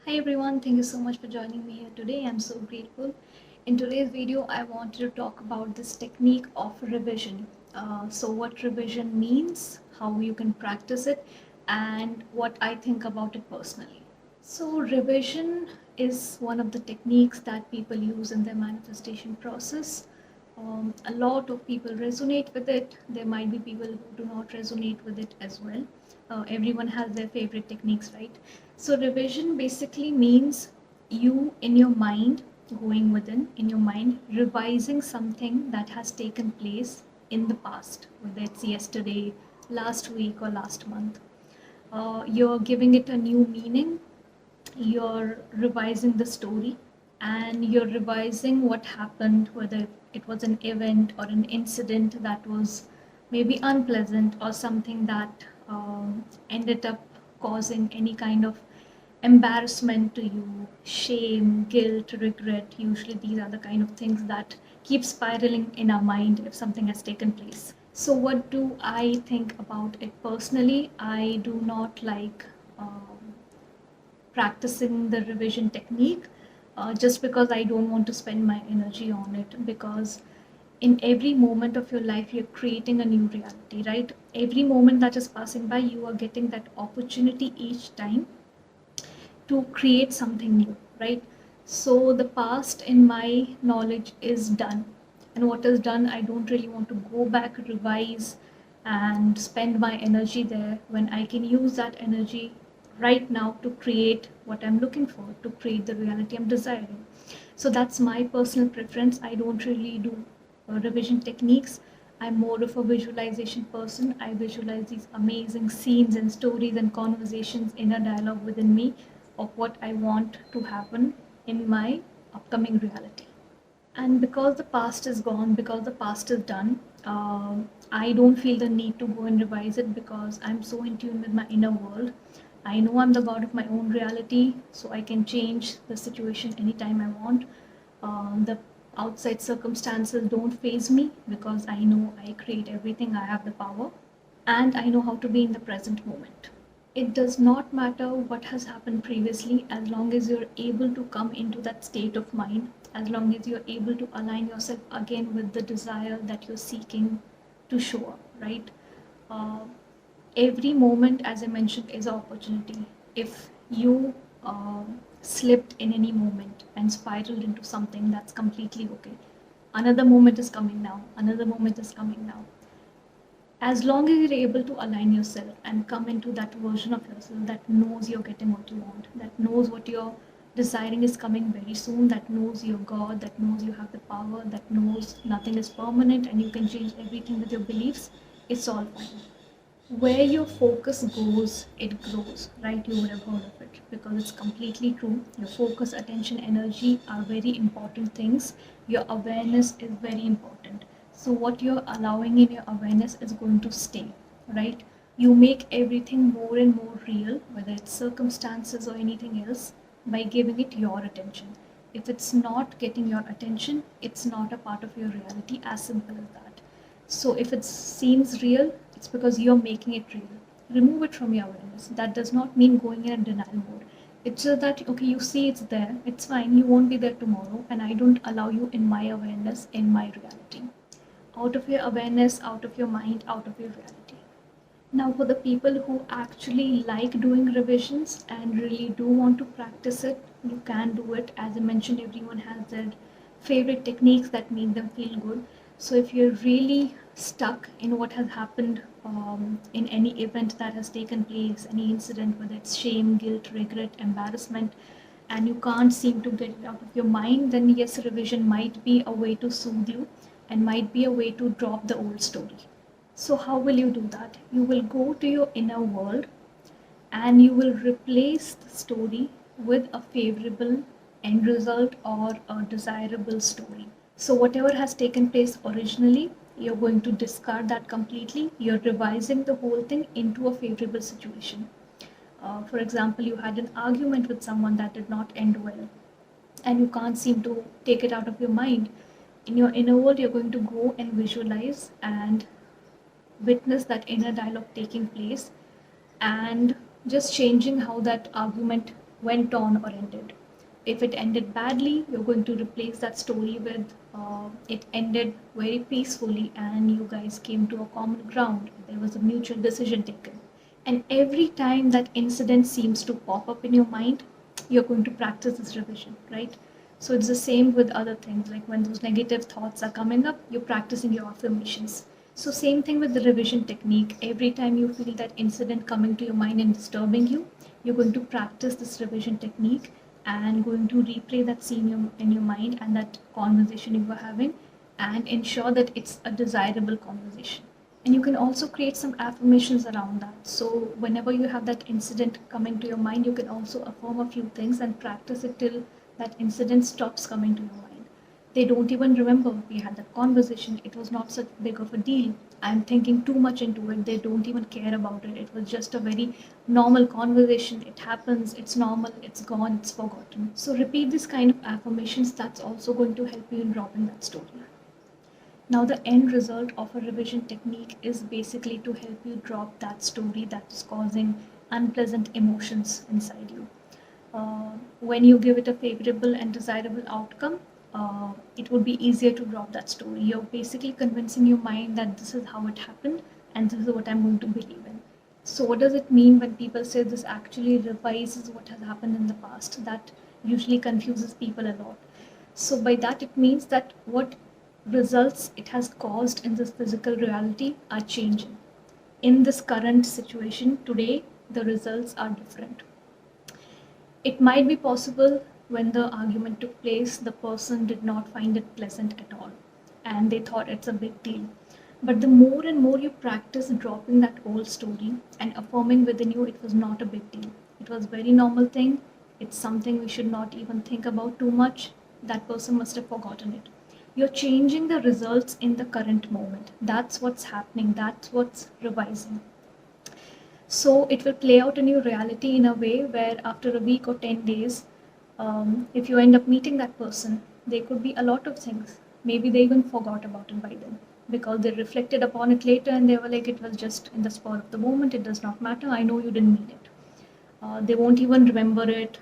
Hi everyone, thank you so much for joining me here today. I'm so grateful. In today's video, I wanted to talk about this technique of revision. What revision means, how you can practice it, and what I think about it personally. So, revision is one of the techniques that people use in their manifestation process. A lot of people resonate with it. There might be people who do not resonate with it as well. Everyone has their favorite techniques, right? So, revision basically means you in your mind, going within, in your mind, revising something that has taken place in the past, whether it's yesterday, last week, or last month. You're giving it a new meaning, you're revising the story, and you're revising what happened, whether it was an event or an incident that was maybe unpleasant or something that ended up causing any kind of embarrassment to you, shame, guilt, regret. Usually, these are the kind of things that keep spiraling in our mind if something has taken place. So, what do I think about it personally? I do not like practicing the revision technique just because I don't want to spend my energy on it. Because in every moment of your life, you're creating a new reality, right? Every moment that is passing by, you are getting that opportunity each time to create something new, right? So the past, in my knowledge, is done. And what is done, I don't really want to go back, revise, and spend my energy there when I can use that energy right now to create what I'm looking for, to create the reality I'm desiring. So that's my personal preference. I don't really do revision techniques. I'm more of a visualization person. I visualize these amazing scenes and stories and conversations, inner dialogue within me of what I want to happen in my upcoming reality. And because the past is gone, because the past is done, I don't feel the need to go and revise it because I'm so in tune with my inner world. I know I'm the god of my own reality, so I can change the situation anytime I want. The outside circumstances don't faze me because I know I create everything, I have the power, and I know how to be in the present moment. It does not matter what has happened previously as long as you're able to come into that state of mind, as long as you're able to align yourself again with the desire that you're seeking to show up, right? Uh, every moment, as I mentioned, is an opportunity. If you slipped in any moment and spiraled into something, that's completely okay. Another moment is coming now, another moment is coming now. As long as you're able to align yourself and come into that version of yourself that knows you're getting what you want, that knows what you're desiring is coming very soon, that knows you're God, that knows you have the power, that knows nothing is permanent and you can change everything with your beliefs, it's all fine. Where your focus goes, it grows, right? You would have heard of it because it's completely true. Your focus, attention, energy are very important things. Your awareness is very important. So, what you're allowing in your awareness is going to stay, right? You make everything more and more real, whether it's circumstances or anything else, by giving it your attention. If it's not getting your attention, it's not a part of your reality, as simple as that. So if it seems real, it's because you're making it real. Remove it from your awareness. That does not mean going in a denial mode. It's just that, okay, you see it's there, it's fine, you won't be there tomorrow, and I don't allow you in my awareness, in my reality. Out of your awareness, out of your mind, out of your reality. Now, for the people who actually like doing revisions and really do want to practice it, you can do it. As I mentioned, everyone has their favorite techniques that make them feel good. So, if you're really stuck in what has happened in any event that has taken place, any incident, whether it's shame, guilt, regret, embarrassment, and you can't seem to get it out of your mind, then yes, revision might be a way to soothe you and might be a way to drop the old story. So, how will you do that? You will go to your inner world and you will replace the story with a favorable end result or a desirable story. So, whatever has taken place originally, you're going to discard that completely. You're revising the whole thing into a favorable situation. For example, you had an argument with someone that did not end well, and you can't seem to take it out of your mind. In your inner world, you're going to go and visualize and witness that inner dialogue taking place and just changing how that argument went on or ended. If it ended badly, you're going to replace that story with it ended very peacefully and you guys came to a common ground. There was a mutual decision taken. And every time that incident seems to pop up in your mind, you're going to practice this revision, right? So it's the same with other things. Like when those negative thoughts are coming up, you're practicing your affirmations. So same thing with the revision technique. Every time you feel that incident coming to your mind and disturbing you, you're going to practice this revision technique and going to replay that scene in your mind and that conversation you were having and ensure that it's a desirable conversation. And you can also create some affirmations around that. So whenever you have that incident coming to your mind, you can also affirm a few things and practice it till that incident stops coming to your mind. They don't even remember we had that conversation. It was not such big of a deal. I'm thinking too much into it. They don't even care about it. It was just a very normal conversation. It happens, it's normal, it's gone, it's forgotten. So repeat this kind of affirmations. That's also going to help you in dropping that story. Now, the end result of a revision technique is basically to help you drop that story that is causing unpleasant emotions inside you. When you give it a favorable and desirable outcome, it would be easier to drop that story. You're basically convincing your mind that this is how it happened and this is what I'm going to believe in. So, what does it mean when people say this actually revises what has happened in the past? That usually confuses people a lot. So, by that, it means that what results it has caused in this physical reality are changing. In this current situation today, the results are different. It might be possible when the argument took place, the person did not find it pleasant at all and they thought it's a big deal. But the more and more you practice dropping that old story and affirming within you it was not a big deal, it was a very normal thing, it's something we should not even think about too much, that person must have forgotten it. You're changing the results in the current moment. That's what's happening, that's what's revising. So it will play out in your reality in a way where after a week or 10 days, if you end up meeting that person, there could be a lot of things. Maybe they even forgot about it by then because they reflected upon it later and they were like, it was just in the spur of the moment, it does not matter, I know you didn't mean it. They won't even remember it,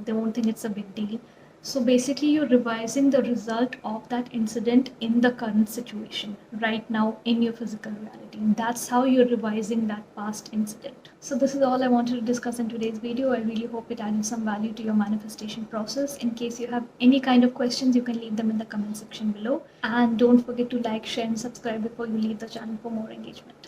they won't think it's a big deal. So basically, you're revising the result of that incident in the current situation, right now in your physical reality. And that's how you're revising that past incident. So this is all I wanted to discuss in today's video. I really hope it added some value to your manifestation process. In case you have any kind of questions, you can leave them in the comment section below. And don't forget to like, share, and subscribe before you leave the channel for more engagement.